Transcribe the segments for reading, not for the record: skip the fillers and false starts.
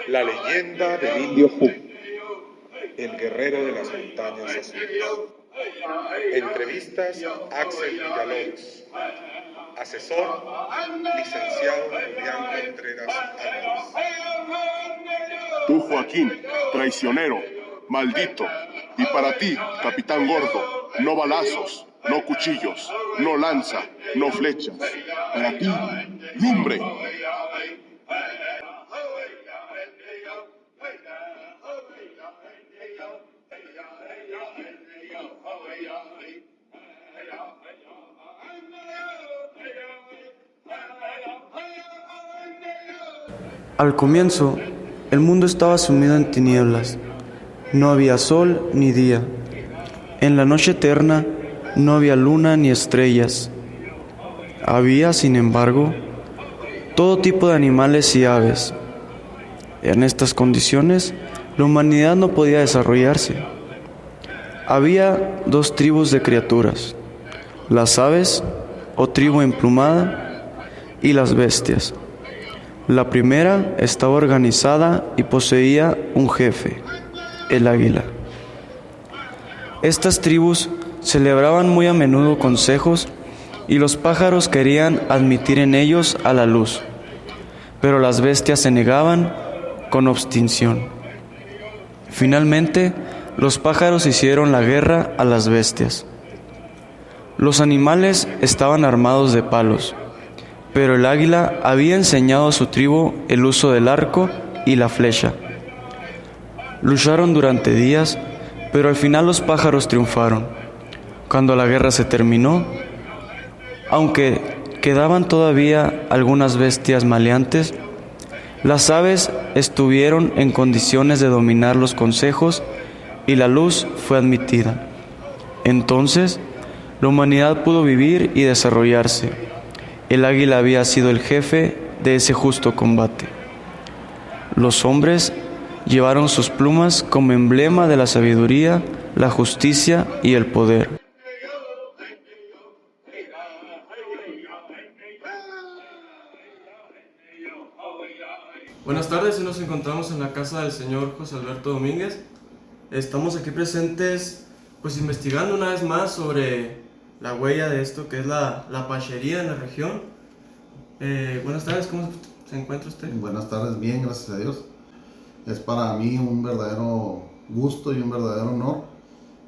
La leyenda del indio Hu, el guerrero de las montañas azules. Entrevistas Axel Villalobos. Asesor, licenciado Julián Contreras Álvarez. Tú, Joaquín, traicionero, maldito. Y para ti, capitán gordo, no balazos, no cuchillos, no lanza, no flechas. Para ti, lumbre. Al comienzo, el mundo estaba sumido en tinieblas. No había sol ni día. En la noche eterna no había luna ni estrellas. Había, sin embargo, todo tipo de animales y aves. En estas condiciones, la humanidad no podía desarrollarse. Había dos tribus de criaturas: las aves, o tribu emplumada, y las bestias. La primera estaba organizada y poseía un jefe, el águila. Estas tribus celebraban muy a menudo consejos y los pájaros querían admitir en ellos a la luz, pero las bestias se negaban con obstinación. Finalmente, los pájaros hicieron la guerra a las bestias. Los animales estaban armados de palos, pero el águila había enseñado a su tribu el uso del arco y la flecha. Lucharon durante días, pero al final los pájaros triunfaron. Cuando la guerra se terminó, aunque quedaban todavía algunas bestias maleantes, las aves estuvieron en condiciones de dominar los consejos y la luz fue admitida. Entonces, la humanidad pudo vivir y desarrollarse. El águila había sido el jefe de ese justo combate. Los hombres llevaron sus plumas como emblema de la sabiduría, la justicia y el poder. Buenas tardes, hoy nos encontramos en la casa del señor José Alberto Domínguez. Estamos aquí presentes, pues investigando una vez más sobre la huella de esto que es la pachería en la región. Buenas tardes, ¿cómo se encuentra usted? Buenas tardes, bien, gracias a Dios. Es para mí un verdadero gusto y un verdadero honor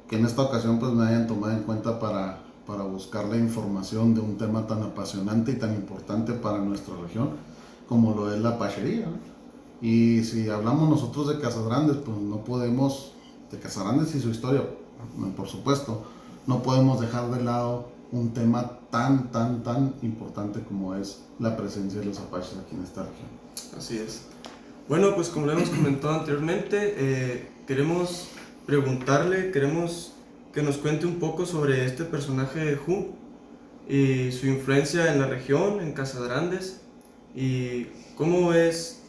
que en esta ocasión pues me hayan tomado en cuenta para buscar la información de un tema tan apasionante y tan importante para nuestra región como lo es la pachería, ¿no? Y si hablamos nosotros de Casagrandes, pues no podemos, de Casagrandes y su historia, por supuesto, no podemos dejar de lado un tema tan importante como es la presencia de los apaches aquí en esta región. Así es. Bueno, pues como le hemos comentado anteriormente, queremos preguntarle, queremos que nos cuente un poco sobre este personaje de Hu y su influencia en la región, en Casagrandes, y cómo es,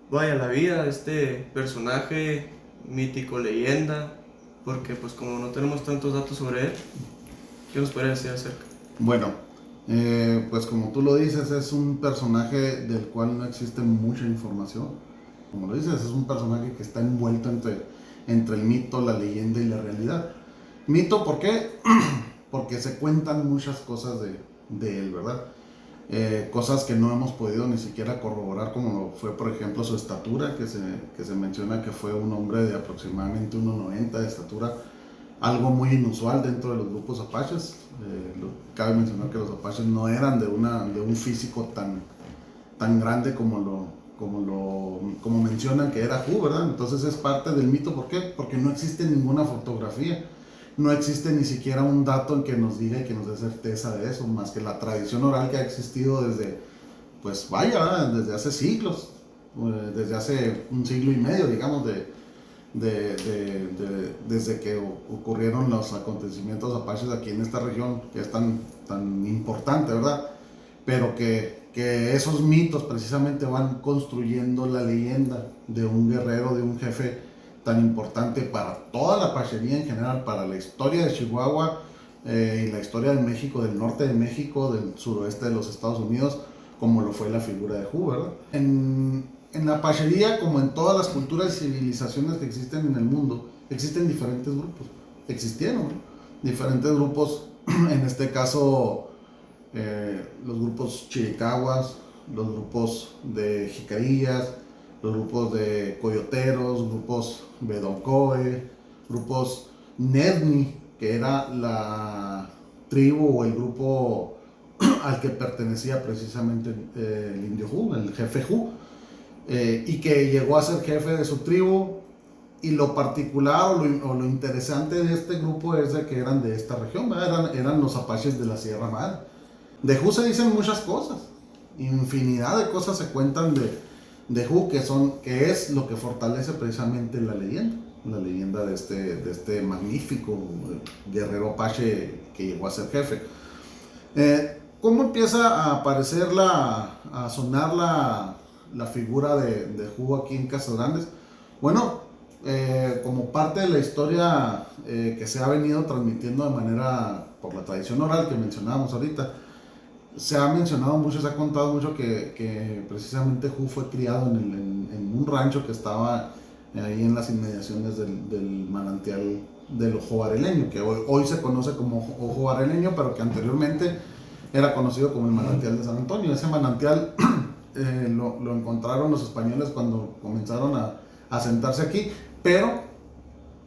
vaya, la vida de este personaje mítico, leyenda, porque pues como no tenemos tantos datos sobre él, ¿qué nos podría decir acerca? Bueno, pues como tú lo dices, es un personaje del cual no existe mucha información. Como lo dices, es un personaje que está envuelto entre el mito, la leyenda y la realidad. Mito, ¿por qué? Porque se cuentan muchas cosas de él, ¿verdad? Cosas que no hemos podido ni siquiera corroborar, como fue por ejemplo su estatura, que se menciona que fue un hombre de aproximadamente 1,90 de estatura, algo muy inusual dentro de los grupos apaches. Cabe mencionar que los apaches no eran de un físico tan grande como mencionan que era Hu, ¿verdad? Entonces es parte del mito. ¿Por qué? Porque no existe ninguna fotografía. No existe ni siquiera un dato en que nos diga y que nos dé certeza de eso, más que la tradición oral que ha existido desde, pues vaya, ¿verdad? Desde hace siglos, desde hace 1,5 siglos, digamos, desde que ocurrieron los acontecimientos apaches aquí en esta región, que es tan importante, ¿verdad? Pero que esos mitos precisamente van construyendo la leyenda de un guerrero, de un jefe tan importante para toda la apachería en general, para la historia de Chihuahua, y la historia de México, del norte de México, del suroeste de los Estados Unidos, como lo fue la figura de Hu, ¿verdad? En la apachería, como en todas las culturas y civilizaciones que existen en el mundo, existen diferentes grupos. Existieron, ¿no? Diferentes grupos, en este caso los grupos chiricahuas, los grupos de jicarillas, los grupos de coyoteros, grupos bedoncoe, grupos nedni, que era la tribu o el grupo al que pertenecía precisamente el indio Hu, el jefe Hu, y que llegó a ser jefe de su tribu. Y lo particular o lo interesante de este grupo es de que eran de esta región, eran los apaches de la Sierra Madre. De Hu se dicen muchas cosas, infinidad de cosas se cuentan de Hu, que es lo que fortalece precisamente la leyenda de este magnífico guerrero apache que llegó a ser jefe. ¿Cómo empieza a aparecer, a sonar la figura de Hu aquí en Casas Grandes? Bueno, como parte de la historia que se ha venido transmitiendo de manera por la tradición oral que mencionábamos ahorita, se ha mencionado mucho, se ha contado mucho que precisamente Hu fue criado en un rancho que estaba ahí en las inmediaciones del manantial del Ojo Bareleño, que hoy se conoce como Ojo Bareleño, pero que anteriormente era conocido como el manantial de San Antonio. Ese manantial lo encontraron los españoles cuando comenzaron a sentarse aquí, pero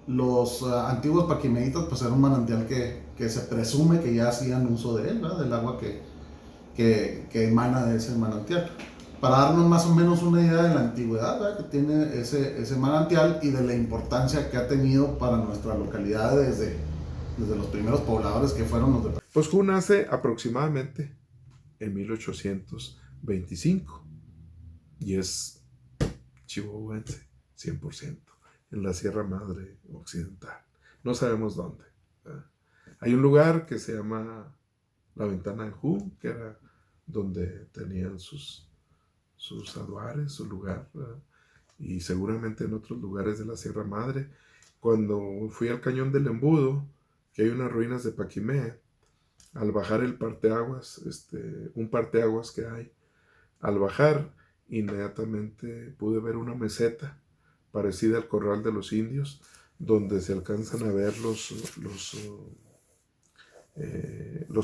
los antiguos paquimeitas pues era un manantial que se presume que ya hacían uso de él, ¿verdad? Del agua que emana de ese manantial. Para darnos más o menos una idea de la antigüedad, ¿verdad?, que tiene ese manantial y de la importancia que ha tenido para nuestra localidad desde los primeros pobladores que fueron los de... Pues Hu nace aproximadamente en 1825 y es chihuahuense, 100%, en la Sierra Madre Occidental. No sabemos dónde. ¿Verdad? Hay un lugar que se llama la Ventana de Hu, que era donde tenían sus aduares, su lugar, ¿verdad? Y seguramente en otros lugares de la Sierra Madre. Cuando fui al Cañón del Embudo, que hay unas ruinas de Paquimé, al bajar el parteaguas, un parteaguas que hay, al bajar inmediatamente pude ver una meseta parecida al Corral de los Indios, donde se alcanzan a ver los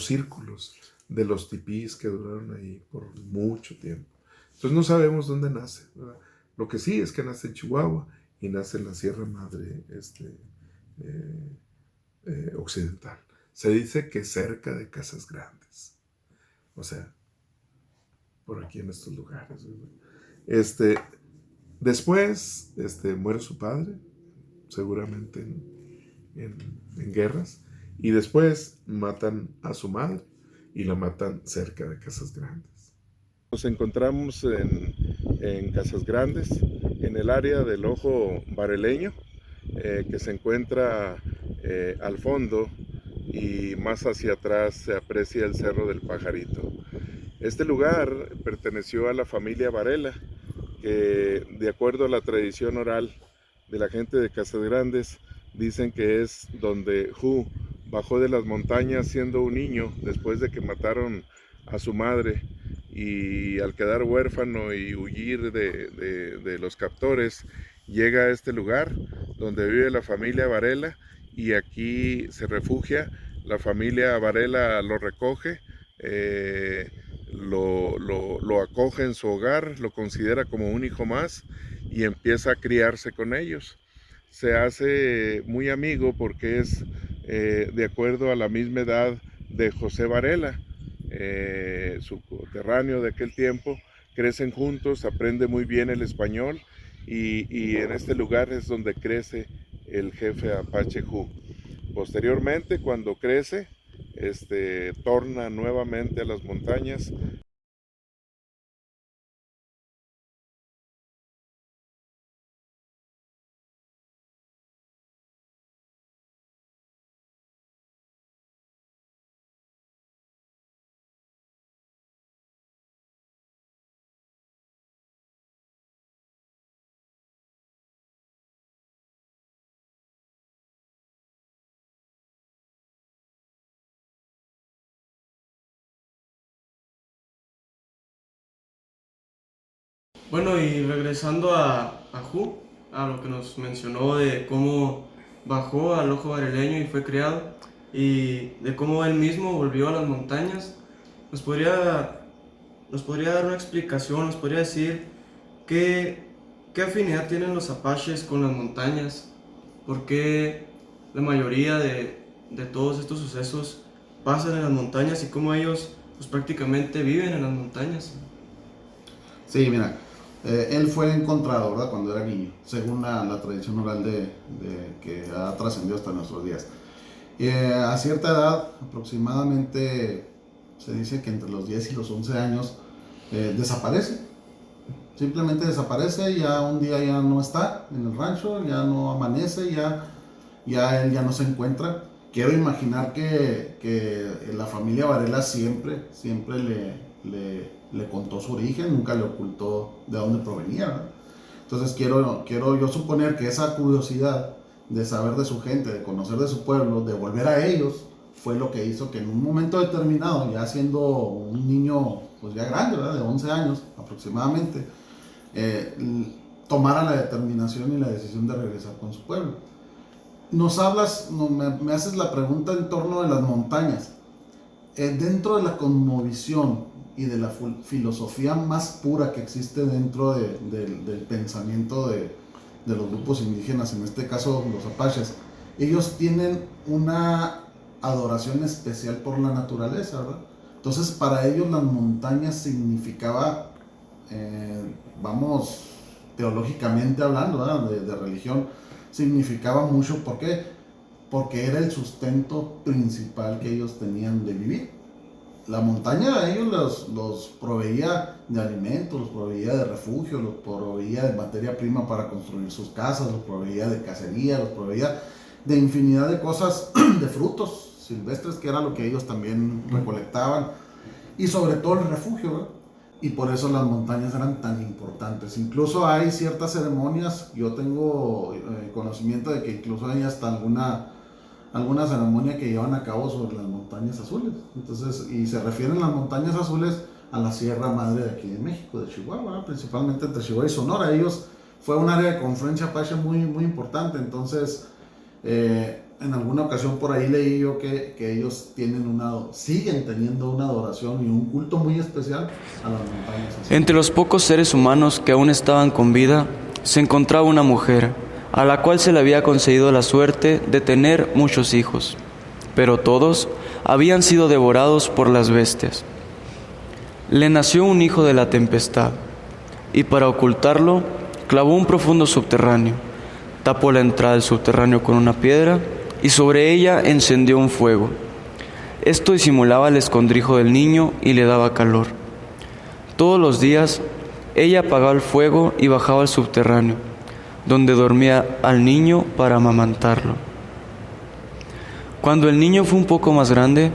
círculos de los tipís que duraron ahí por mucho tiempo. Entonces no sabemos dónde nace, ¿verdad? Lo que sí es que nace en Chihuahua y nace en la Sierra Madre Occidental. Se dice que cerca de Casas Grandes, o sea, por aquí en estos lugares, ¿verdad? Después muere su padre, seguramente en guerras, y después matan a su madre y la matan cerca de Casas Grandes. Nos encontramos en Casas Grandes, en el área del Ojo Bareleño, que se encuentra al fondo, y más hacia atrás se aprecia el Cerro del Pajarito. Este lugar perteneció a la familia Varela, que de acuerdo a la tradición oral de la gente de Casas Grandes, dicen que es donde Hu bajó de las montañas siendo un niño después de que mataron a su madre, y al quedar huérfano y huir de los captores, llega a este lugar donde vive la familia Varela, y aquí se refugia. La familia Varela lo recoge, lo acoge en su hogar, lo considera como un hijo más y empieza a criarse con ellos. Se hace muy amigo porque es de acuerdo a la misma edad de José Varela, su coterráneo de aquel tiempo. Crecen juntos, aprende muy bien el español, y en este lugar es donde crece el jefe Apache Hu. Posteriormente, cuando crece, torna nuevamente a las montañas Bueno, y regresando a Hu, a lo que nos mencionó de cómo bajó al ojo bareleño y fue criado, y de cómo él mismo volvió a las montañas, nos podría dar una explicación, nos podría decir qué afinidad tienen los apaches con las montañas, por qué la mayoría de todos estos sucesos pasan en las montañas y cómo ellos pues prácticamente viven en las montañas. Sí, mira, él fue encontrado, ¿verdad?, cuando era niño, según la tradición oral que ha trascendido hasta nuestros días. A cierta edad, aproximadamente, se dice que entre los 10 y los 11 años, desaparece. Simplemente desaparece, ya un día ya no está en el rancho, ya no amanece, ya él ya no se encuentra. Quiero imaginar que la familia Varela siempre le contó su origen, nunca le ocultó de dónde provenía, ¿verdad? Entonces quiero yo suponer que esa curiosidad de saber de su gente, de conocer de su pueblo, de volver a ellos, fue lo que hizo que en un momento determinado, ya siendo un niño pues ya grande, ¿verdad?, de 11 años aproximadamente, tomara la determinación y la decisión de regresar con su pueblo. Me haces la pregunta en torno de las montañas. Dentro de la cosmovisión y de la filosofía más pura que existe dentro del pensamiento de los grupos indígenas, en este caso los apaches, ellos tienen una adoración especial por la naturaleza, ¿verdad? Entonces para ellos las montañas significaba, teológicamente hablando, ¿verdad?, de religión, significaba mucho. ¿Por qué? Porque era el sustento principal que ellos tenían de vivir. La montaña a ellos los proveía de alimentos, los proveía de refugio, los proveía de materia prima para construir sus casas, los proveía de cacería, los proveía de infinidad de cosas, de frutos silvestres, que era lo que ellos también recolectaban, y sobre todo el refugio, ¿verdad? Y por eso las montañas eran tan importantes. Incluso hay ciertas ceremonias, yo tengo conocimiento de que incluso hay hasta alguna ceremonia que llevan a cabo sobre las montañas azules. Entonces, y se refieren las montañas azules a la Sierra Madre de aquí de México, de Chihuahua, ¿verdad?, principalmente entre Chihuahua y Sonora. Ellos fue un área de confluencia apache muy, muy importante. Entonces, en alguna ocasión por ahí leí yo que ellos siguen teniendo una adoración y un culto muy especial a las montañas azules. Entre los pocos seres humanos que aún estaban con vida, se encontraba una mujer, a la cual se le había concedido la suerte de tener muchos hijos, pero todos habían sido devorados por las bestias. Le nació un hijo de la tempestad, y para ocultarlo, clavó un profundo subterráneo, tapó la entrada del subterráneo con una piedra, y sobre ella encendió un fuego. Esto disimulaba el escondrijo del niño y le daba calor. Todos los días, ella apagaba el fuego y bajaba al subterráneo, donde dormía al niño para amamantarlo. Cuando el niño fue un poco más grande,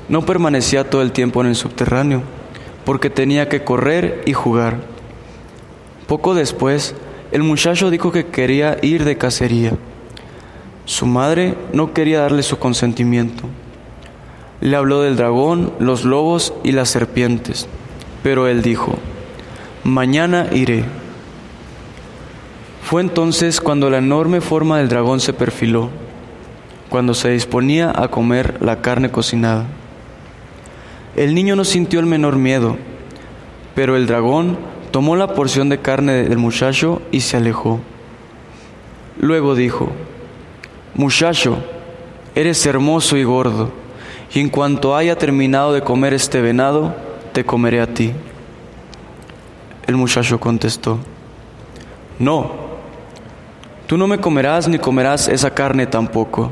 no permanecía todo el tiempo en el subterráneo, porque tenía que correr y jugar. Poco después, el muchacho dijo que quería ir de cacería. Su madre no quería darle su consentimiento. Le habló del dragón, los lobos y las serpientes, pero él dijo: «Mañana iré». Fue entonces cuando la enorme forma del dragón se perfiló, cuando se disponía a comer la carne cocinada. El niño no sintió el menor miedo, pero el dragón tomó la porción de carne del muchacho y se alejó. Luego dijo: «Muchacho, eres hermoso y gordo, y en cuanto haya terminado de comer este venado, te comeré a ti». El muchacho contestó: «No, tú no me comerás ni comerás esa carne tampoco».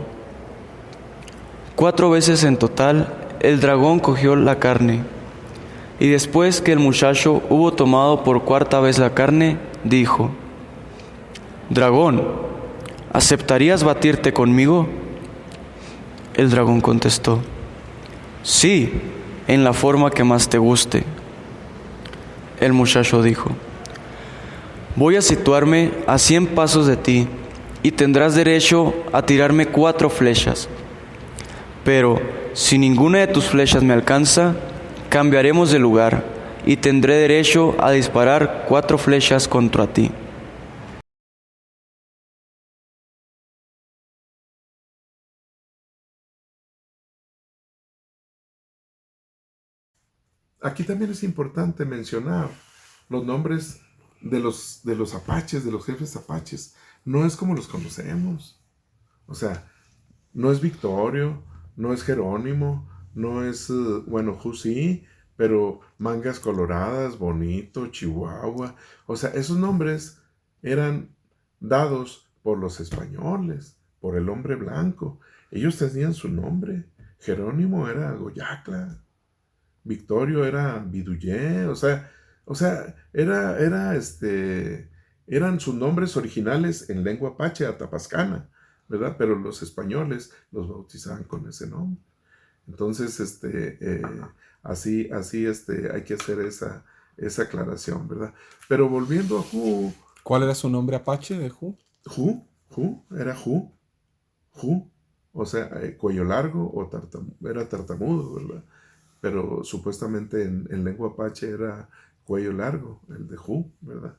4 veces en total, el dragón cogió la carne, y después que el muchacho hubo tomado por 4ª vez la carne, dijo: «Dragón, ¿aceptarías batirte conmigo?». El dragón contestó: «Sí, en la forma que más te guste». El muchacho dijo: «Voy a situarme a 100 pasos de ti, y tendrás derecho a tirarme 4 flechas. Pero si ninguna de tus flechas me alcanza, cambiaremos de lugar, y tendré derecho a disparar 4 flechas contra ti. Aquí también es importante mencionar los nombres de los apaches, de los jefes apaches. No es como los conocemos. O sea, no es Victorio, no es Jerónimo, no es, bueno, sí, pero Mangas Coloradas, Bonito, Chihuahua. O sea, esos nombres eran dados por los españoles, por el hombre blanco. Ellos tenían su nombre. Jerónimo era Goyacla. Victorio era Biduyé, eran sus nombres originales en lengua apache, atapascana, ¿verdad? Pero los españoles los bautizaban con ese nombre. Entonces, hay que hacer esa aclaración, ¿verdad? Pero volviendo a Hu, ¿Cuál era su nombre apache de Hu? Era Hu, o sea, cuello largo era tartamudo, ¿verdad? Pero supuestamente en lengua apache era cuello largo, el de Hu, ¿verdad?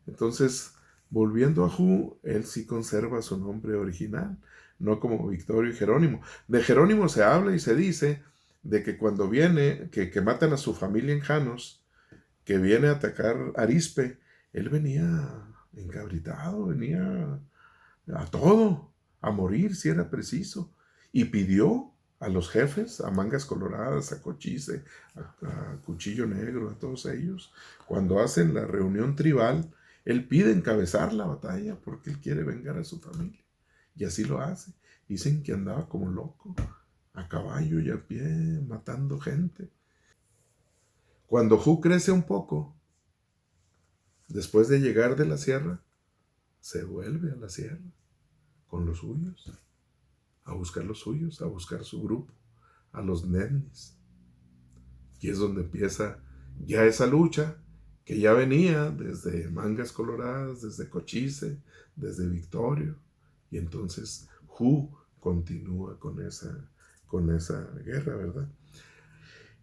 Entonces, volviendo a Hu, él sí conserva su nombre original, no como Victorio y Jerónimo. De Jerónimo se habla y se dice de que cuando viene, que matan a su familia en Janos, que viene a atacar Arispe, él venía encabritado, venía a todo, a morir si era preciso, y pidió a los jefes, a Mangas Coloradas, a Cochise, a Cuchillo Negro, a todos ellos, cuando hacen la reunión tribal, él pide encabezar la batalla porque él quiere vengar a su familia, y así lo hace. Dicen que andaba como loco, a caballo y a pie, matando gente. Cuando Hu crece un poco, después de llegar de la sierra, se vuelve a la sierra con los suyos, a buscar los suyos, a buscar su grupo, a los Nednis. Y es donde empieza ya esa lucha que ya venía desde Mangas Coloradas, desde Cochise, desde Victorio. Y entonces Hu continúa con esa guerra, ¿verdad?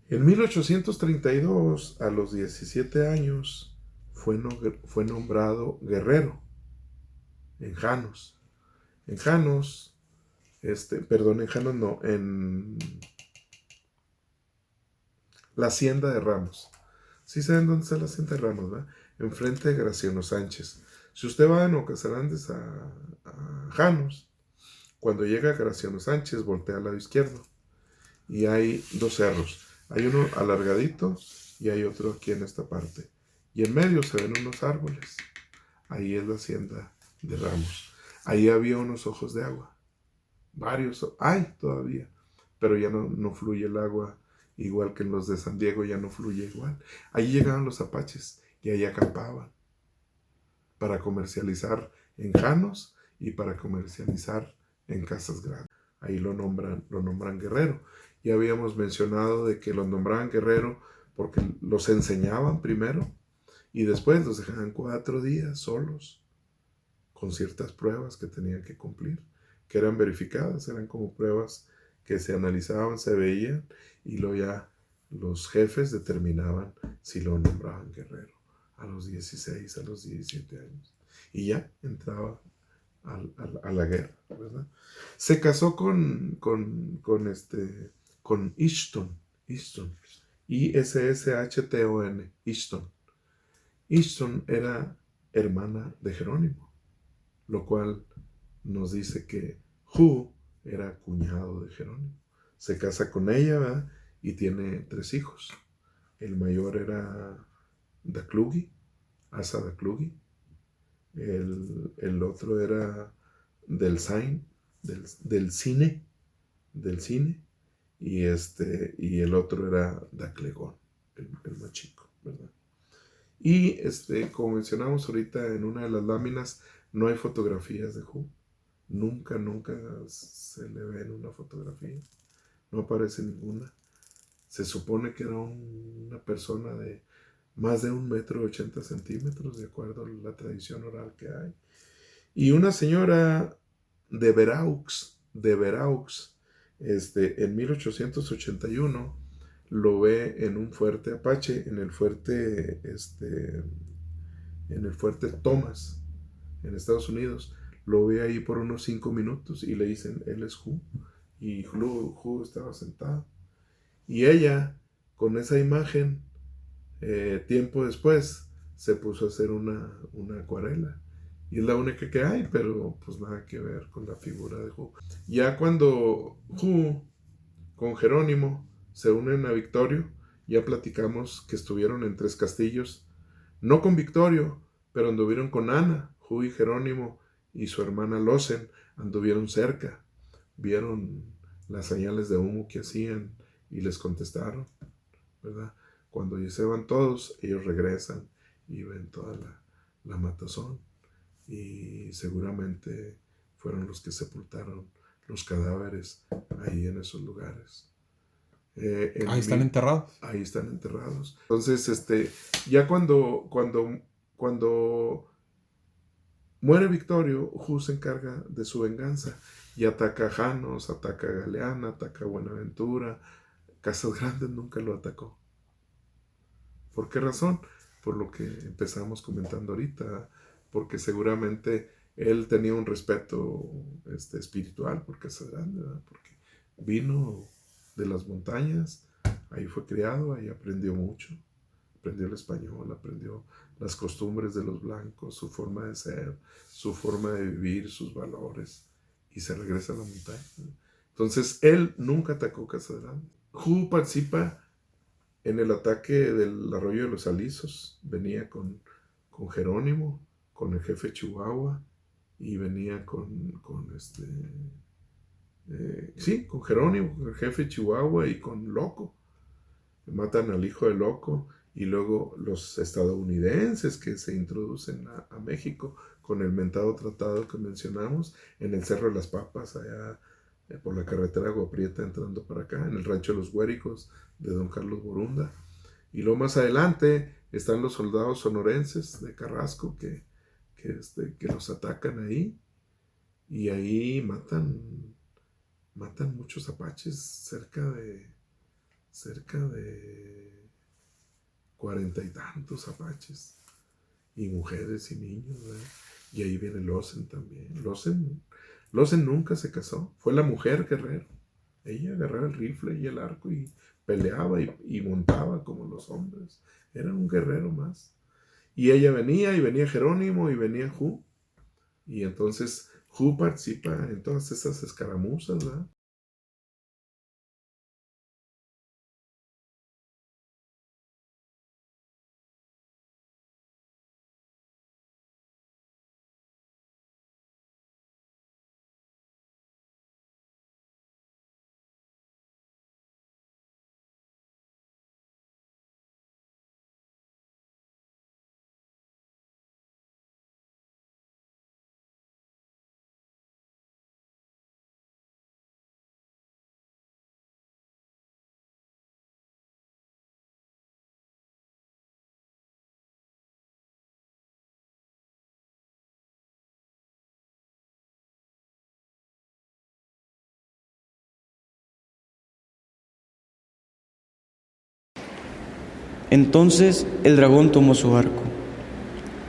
En 1832, a los 17 años, fue nombrado guerrero en Janos. En Janos, en Janos no, en la Hacienda de Ramos. ¿Sí saben dónde está la Hacienda de Ramos, verdad? Enfrente de Graciano Sánchez. Si usted va en Ocasarandes a Janos, cuando llega a Graciano Sánchez, voltea al lado izquierdo y hay 2 cerros. Hay uno alargadito y hay otro aquí en esta parte. Y en medio se ven unos árboles. Ahí es la Hacienda de Ramos. Ahí había unos ojos de agua. Varios, hay todavía, pero ya no fluye el agua igual que en los de San Diego, ya no fluye igual. Ahí llegaban los apaches y ahí acampaban para comercializar en Janos y para comercializar en Casas Grandes. Ahí lo nombran guerrero. Ya habíamos mencionado de que los nombraban guerrero porque los enseñaban primero y después los dejaban 4 días solos con ciertas pruebas que tenían que cumplir, que eran verificadas, eran como pruebas que se analizaban, se veían, y luego ya los jefes determinaban si lo nombraban guerrero a los 16, a los 17 años. Y ya entraba a la guerra, ¿verdad? Se casó con Ishton, Ishton, Ishton. Ishton era hermana de Jerónimo, lo cual nos dice que Hu era cuñado de Jerónimo. Se casa con ella, ¿verdad? Y tiene 3 hijos. El mayor era Daklugi, Asa Daklugi. El otro era del cine, y el otro era Daklegón, el más chico, ¿verdad? Y como mencionamos ahorita en una de las láminas, no hay fotografías de Hu. Nunca se le ve en una fotografía. No aparece ninguna. Se supone que era una persona de más de 1,80 m, de acuerdo a la tradición oral que hay. Y una señora de Veraux, en 1881, lo ve en un fuerte apache, en el fuerte Thomas, en Estados Unidos. Lo ve ahí por unos 5 minutos y le dicen, él es Hu. Y Hu estaba sentado. Y ella, con esa imagen, tiempo después, se puso a hacer una acuarela. Y es la única que hay, pero pues nada que ver con la figura de Hu. Ya cuando Hu con Jerónimo se unen a Victorio, ya platicamos que estuvieron en Tres Castillos, no con Victorio, pero anduvieron con Ana. Hu y Jerónimo y su hermana Losen anduvieron cerca, vieron las señales de humo que hacían y les contestaron, ¿verdad? Cuando ya se van todos, ellos regresan y ven toda la matazón, y seguramente fueron los que sepultaron los cadáveres ahí en esos lugares. Ahí están enterrados. Ahí están enterrados. Entonces, ya cuando muere Victorio, Hu se encarga de su venganza y ataca a Janos, ataca a Galeana, ataca a Buenaventura. Casas Grandes nunca lo atacó. ¿Por qué razón? Por lo que empezamos comentando ahorita, porque seguramente él tenía un respeto espiritual por Casas Grandes, ¿verdad? Porque vino de las montañas, ahí fue criado, ahí aprendió mucho, aprendió el español, aprendió las costumbres de los blancos, su forma de ser, su forma de vivir, sus valores, y se regresa a la montaña. Entonces, él nunca atacó Casas Grandes. Hu participa en el ataque del arroyo de los Alisos, venía con Jerónimo, con el jefe Chihuahua, y venía con Jerónimo, con el jefe Chihuahua y con Loco. Matan al hijo de Loco, y luego los estadounidenses que se introducen a México con el mentado tratado que mencionamos en el Cerro de las Papas, allá por la carretera Agua Prieta entrando para acá, en el rancho de los Huéricos de don Carlos Borunda. Y luego más adelante están los soldados sonorenses de Carrasco que los atacan ahí, y ahí matan muchos apaches, cerca de 40 y tantos apaches, y mujeres y niños, ¿verdad? Y ahí viene Losen también. Losen nunca se casó, fue la mujer guerrero. Ella agarraba el rifle y el arco y peleaba y montaba como los hombres. Era un guerrero más. Y ella venía, y venía Jerónimo, y venía Hu. Y entonces Hu participa en todas esas escaramuzas, ¿verdad? Entonces el dragón tomó su arco,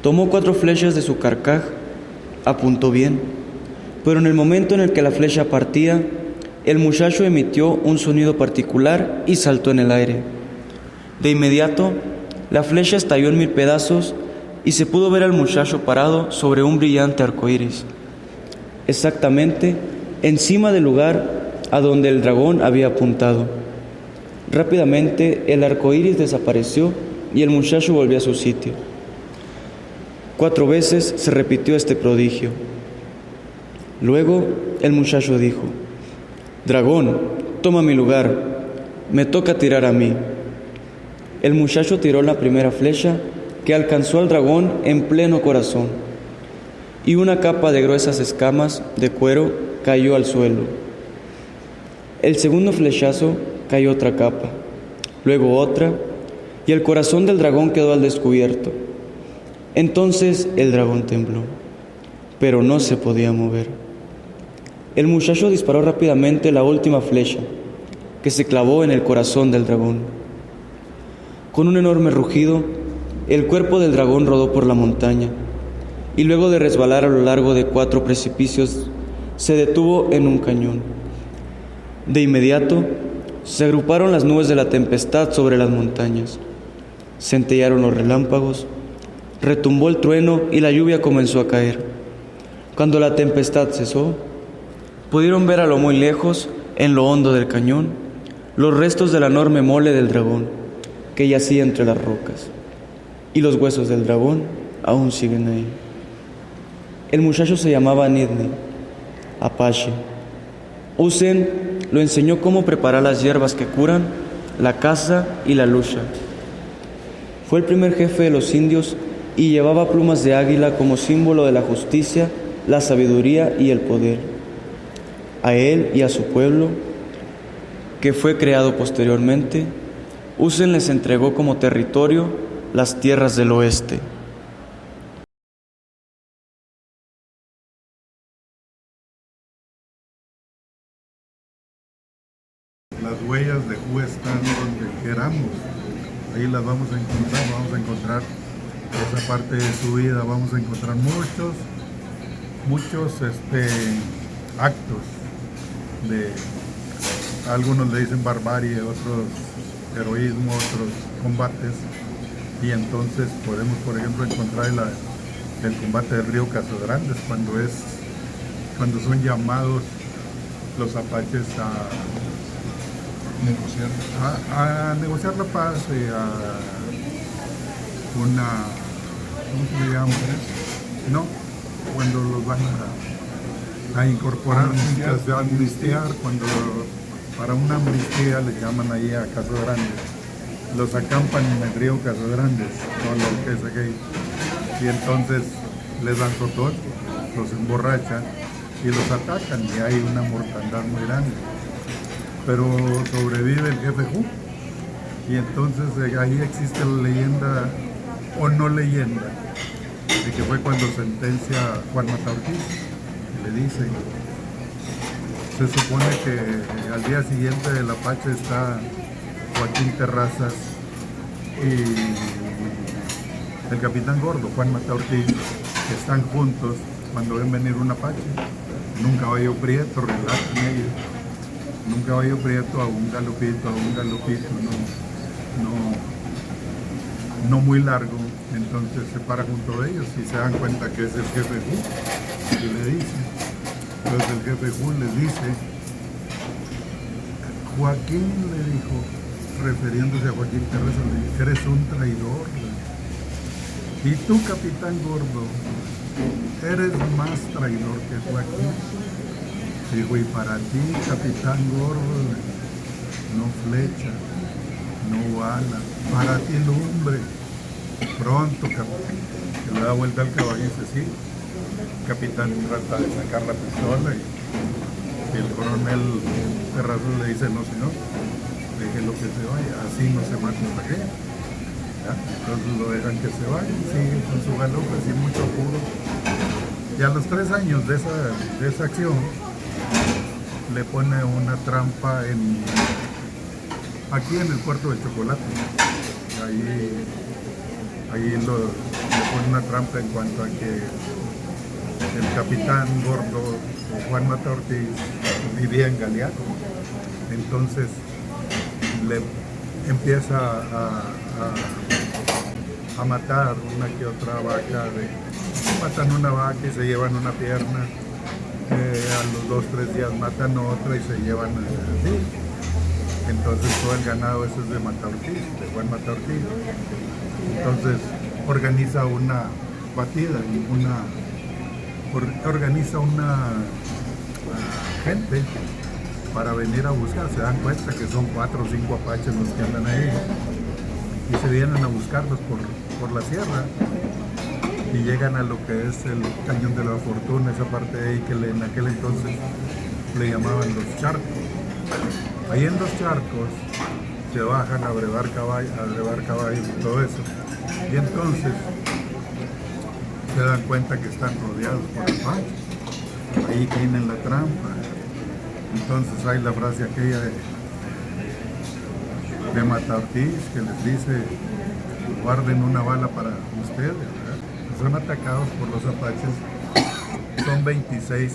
tomó 4 flechas de su carcaj, apuntó bien, pero en el momento en el que la flecha partía, el muchacho emitió un sonido particular y saltó en el aire. De inmediato, la flecha estalló en 1000 pedazos y se pudo ver al muchacho parado sobre un brillante arco iris, exactamente encima del lugar a donde el dragón había apuntado. Rápidamente el arco iris desapareció y el muchacho volvió a su sitio. 4 veces se repitió este prodigio. Luego el muchacho dijo: «Dragón, toma mi lugar, me toca tirar a mí». El muchacho tiró la primera flecha, que alcanzó al dragón en pleno corazón, y una capa de gruesas escamas de cuero cayó al suelo. El segundo flechazo cayó otra capa, luego otra, y el corazón del dragón quedó al descubierto. Entonces el dragón tembló, pero no se podía mover. El muchacho disparó rápidamente la última flecha, que se clavó en el corazón del dragón. Con un enorme rugido, el cuerpo del dragón rodó por la montaña, y luego de resbalar a lo largo de 4 precipicios, se detuvo en un cañón. De inmediato, se agruparon las nubes de la tempestad sobre las montañas, centellaron los relámpagos, retumbó el trueno y la lluvia comenzó a caer. Cuando la tempestad cesó, pudieron ver a lo muy lejos, en lo hondo del cañón, los restos de la enorme mole del dragón, que yacía entre las rocas, y los huesos del dragón aún siguen ahí. El muchacho se llamaba Nidni, Apache. Usen lo enseñó cómo preparar las hierbas que curan, la caza y la lucha. Fue el primer jefe de los indios y llevaba plumas de águila como símbolo de la justicia, la sabiduría y el poder. A él y a su pueblo, que fue creado posteriormente, Usen les entregó como territorio las tierras del oeste. Las huellas de Hu están donde queramos, ahí las vamos a encontrar esa parte de su vida, vamos a encontrar muchos actos de, algunos le dicen barbarie, otros heroísmo, otros combates, y entonces podemos, por ejemplo, encontrar el combate del río Caso Grandes, cuando son llamados los apaches a negociar la paz, ¿cómo se le llama? No, cuando los van a incorporar, a amnistiar, para una amnistía le llaman ahí a Caso Grandes, los acampan en el río Caso Grandes, con lo que es aquello, y entonces les dan totón, los emborrachan y los atacan, y hay una mortandad muy grande. Pero sobrevive el jefe Hu, y entonces ahí existe la leyenda, o no leyenda, de que fue cuando sentencia a Juan Mata Ortiz, que le dice, se supone que al día siguiente del Apache está Joaquín Terrazas y el capitán Gordo, Juan Mata Ortiz, que están juntos cuando ven venir un Apache, un caballo prieto, relatan ellos. Un caballo prieto a un galopito, no muy largo, entonces se para junto a ellos y se dan cuenta que es el jefe Hu, y le dice, entonces el jefe Hu les dice, Joaquín le dijo, refiriéndose a Joaquín Terrazas, le dijo, eres un traidor, y tú, capitán Gordo, eres más traidor que Joaquín. Digo, y para ti, capitán Gordo, no flecha, no bala, para ti lumbre. Pronto, capitán, que le da vuelta al caballo y dice, sí. El capitán trata de sacar la pistola y el coronel Terrazas le dice, no señor, déjelo que se vaya, así no se mata esta gente. Entonces lo dejan que se vaya, sigue con su galope sin mucho apuro. Y a los 3 años de esa acción, le pone una trampa aquí en el puerto de Chocolate. Ahí le pone una trampa en cuanto a que el capitán Gordo, Juan Mata Ortiz, vivía en Galeano. Entonces le empieza a matar una que otra vaca, matan una vaca y se llevan una pierna. A los 2-3 días matan otra y se llevan así. Entonces todo el ganado eso es de Mata Ortiz, de Juan Mata Ortiz. Entonces organiza una batida, organiza una gente para venir a buscar. Se dan cuenta que son 4 o 5 apaches los que andan ahí y se vienen a buscarlos por la sierra. Y llegan a lo que es el Cañón de la Fortuna, esa parte de ahí que en aquel entonces le llamaban los charcos. Ahí en los charcos se bajan a brevar caballos y todo eso. Y entonces se dan cuenta que están rodeados por apaches. Ahí tienen la trampa. Entonces hay la frase aquella de de Mata Ortiz, que les dice, guarden una bala para ustedes, ¿verdad? Son atacados por los apaches, son 26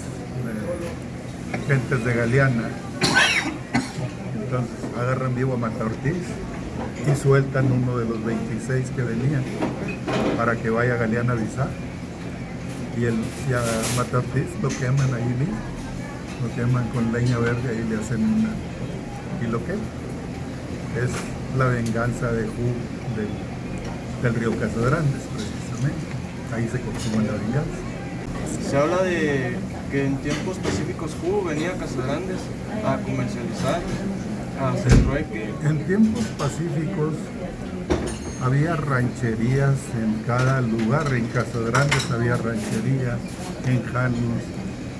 gentes de Galeana. Entonces agarran vivo a Mata Ortiz y sueltan uno de los 26 que venían para que vaya a Galeana a avisar. Y a Mata Ortiz lo queman ahí mismo, lo queman con leña verde, ahí le hacen y lo queman. Es la venganza de Hu del río Casagrandes, precisamente. Ahí se consuma la venganza. Se habla de que en tiempos pacíficos Hu venía a Casagrandes a comercializar, a hacer trueque. En tiempos pacíficos había rancherías en cada lugar. En Casagrandes había rancherías, en Janos,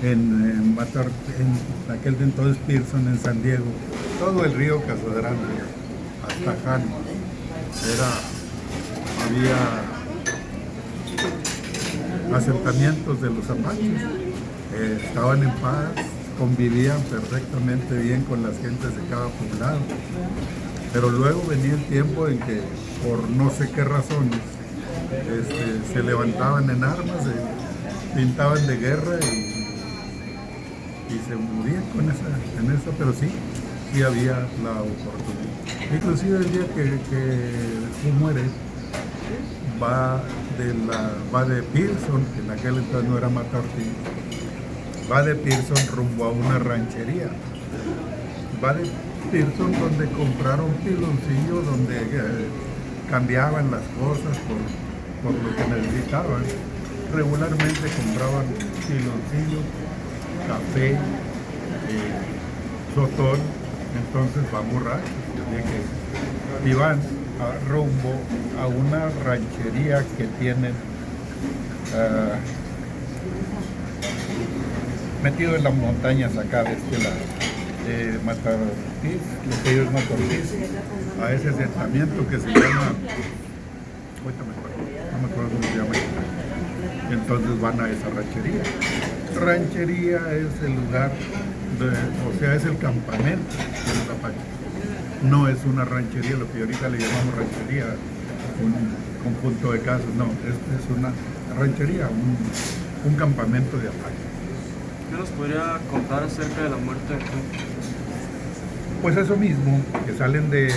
en aquel de entonces Pearson, en San Diego, todo el río Casagrandes hasta Janos. Había asentamientos de los apaches, estaban en paz, convivían perfectamente bien con las gentes de cada poblado. Pero luego venía el tiempo en que, por no sé qué razones, se levantaban en armas, se pintaban de guerra y se morían en eso, pero sí había la oportunidad. Inclusive el día que Hu muere, va de Pearson, que en aquel entonces no era Mata Ortiz, va de Pearson rumbo a una ranchería. Va de Pearson donde compraron piloncillos, donde cambiaban las cosas por lo que necesitaban. Regularmente compraban piloncillos, café, sotol, entonces van borrachos. Y van rumbo a una ranchería que tienen metido en las montañas acá de este lado. Mata Ortiz, lo que ellos Mata Ortiz, a ese asentamiento que se llama, ahorita no me acuerdo cómo se llama. Entonces van a esa ranchería. Ranchería es el lugar, es el campamento de los apaches. No es una ranchería, lo que ahorita le llamamos ranchería, un conjunto de casas, no, es una ranchería, un campamento de apaches. ¿Qué nos podría contar acerca de la muerte de Hu? Pues eso mismo, que salen de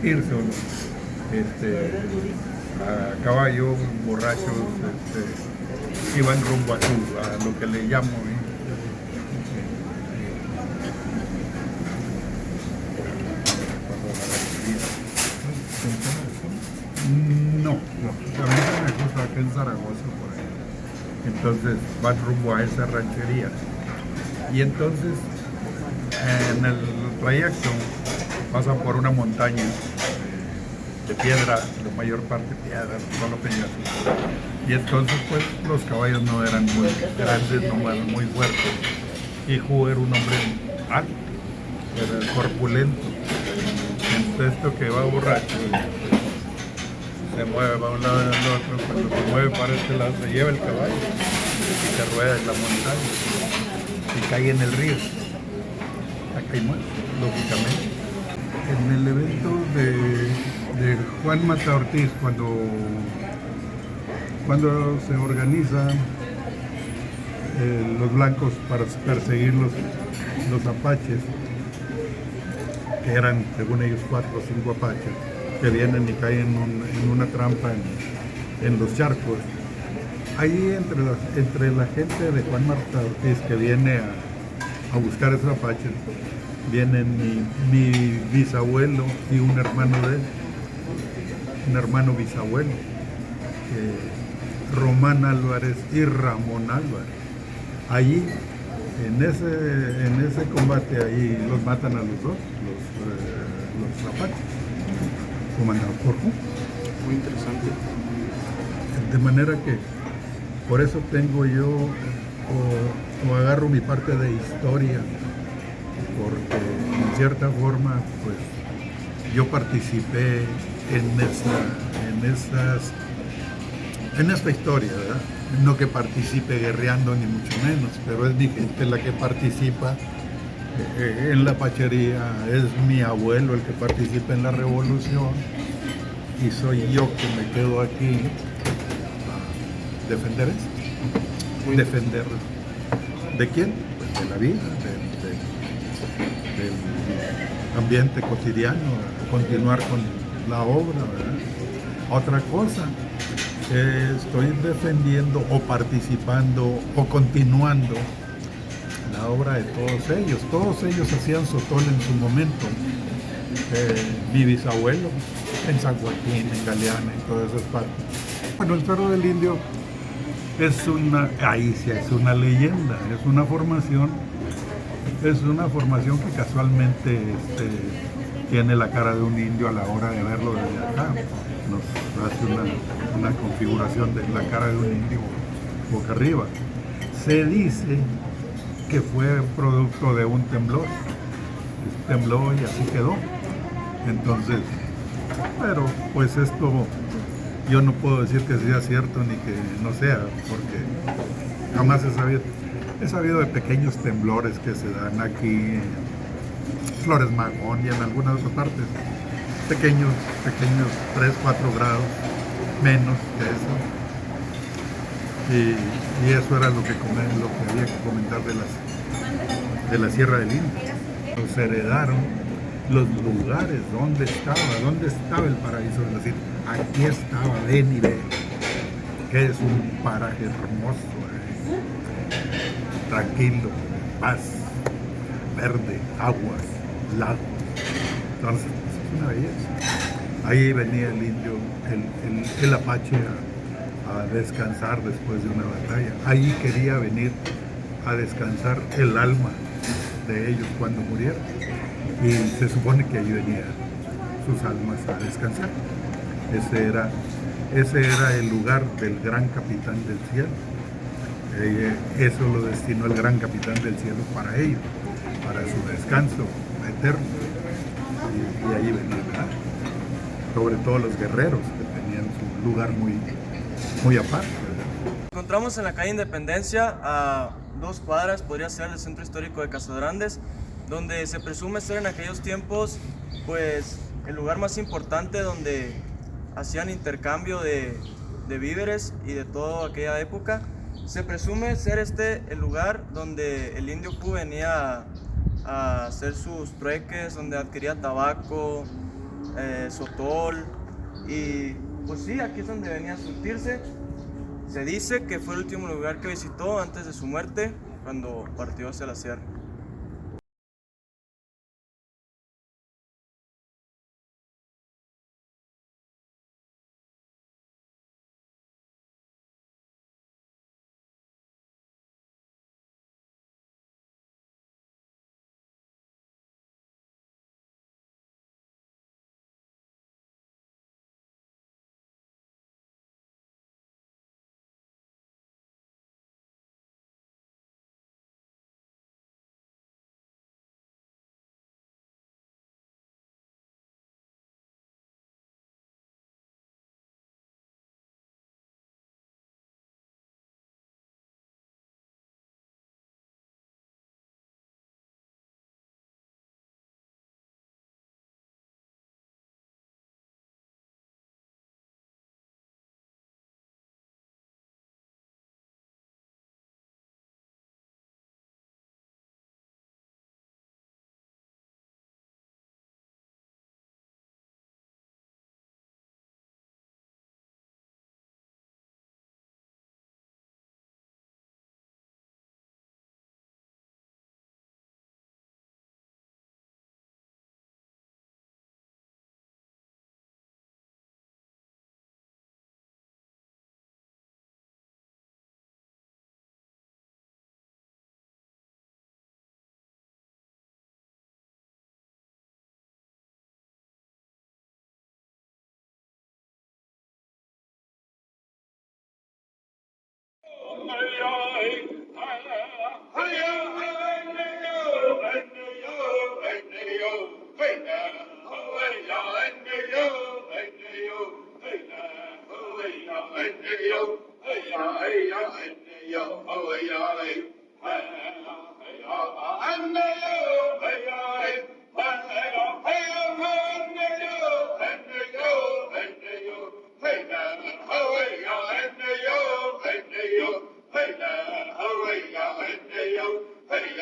Pearson, a caballo, borrachos, y van rumbo a lo que le llamo, No, ahorita me gusta acá en Zaragoza, por ahí. Entonces van rumbo a esa ranchería. Y entonces en el trayecto pasan por una montaña de piedra, la mayor parte piedra, solo peñascos. Y entonces pues los caballos no eran muy grandes, no eran muy fuertes. Y Hu era un hombre alto, era corpulento. Entonces esto que va borracho, se mueve para un lado y al otro, cuando se mueve para este lado se lleva el caballo y se rueda en la montaña y cae en el río. Acá hay muerto, lógicamente. En el evento de Juan Mata Ortiz, cuando se organizan los blancos para perseguir los apaches, que eran, según ellos, 4 o 5 apaches, que vienen y caen en una trampa en los charcos. Ahí entre la gente de Juan Mata Ortiz que viene a buscar esos apaches, vienen mi bisabuelo y un hermano de él, un hermano bisabuelo, Román Álvarez y Ramón Álvarez. Allí, en ese combate, ahí los matan a los dos, los apaches, comandados por Hu. Muy interesante. De manera que por eso tengo yo, o agarro mi parte de historia, porque en cierta forma, pues, yo participé en esta historia, ¿verdad? No que participe guerreando ni mucho menos, pero es mi gente la que participa en la Pachería es mi abuelo el que participa en la revolución y soy yo que me quedo aquí a defender esto. ¿Defender de quién? Pues de la vida, del ambiente cotidiano, continuar con la obra, ¿verdad? Otra cosa, estoy defendiendo o participando o continuando la obra de todos ellos. Todos ellos hacían sotol en su momento. Mi bisabuelo en San Joaquín, en Galeana, en todas esas partes. Bueno, el Cerro del Indio es ahí sí es una leyenda, es una formación que casualmente tiene la cara de un indio a la hora de verlo desde acá. Nos hace una configuración de la cara de un indio boca arriba. Se dice que fue producto de un temblor. Tembló y así quedó. Entonces, pero pues esto yo no puedo decir que sea cierto ni que no sea, porque jamás he sabido de pequeños temblores que se dan aquí en Flores Magón y en algunas otras partes. Pequeños, 3, 4 grados, menos que eso. Y eso era lo que había que comentar de la Sierra del Indio. Nos heredaron los lugares, dónde estaba el paraíso de la Sierra. Aquí estaba, ven y ve, que es un paraje hermoso, tranquilo, paz, verde, aguas, lagos. Entonces, es una belleza. Ahí venía el indio, el apache a descansar después de una batalla. Ahí quería venir a descansar el alma de ellos cuando murieron. Y se supone que ahí venían sus almas a descansar. Ese era el lugar del gran capitán del cielo. Eso lo destinó el gran capitán del cielo para ellos, para su descanso eterno. Y ahí venían, ¿verdad? Sobre todo los guerreros que tenían su lugar muy aparte, ¿verdad? Nos encontramos en la calle Independencia, a 2 cuadras, podría ser el centro histórico de Casagrandes, donde se presume ser en aquellos tiempos pues el lugar más importante donde hacían intercambio de víveres y de toda aquella época. Se presume ser el lugar donde el indio Q venía a hacer sus trueques, donde adquiría tabaco, sotol, y pues sí, aquí es donde venía a surtirse. Se dice que fue el último lugar que visitó antes de su muerte, cuando partió hacia la sierra. And Hey,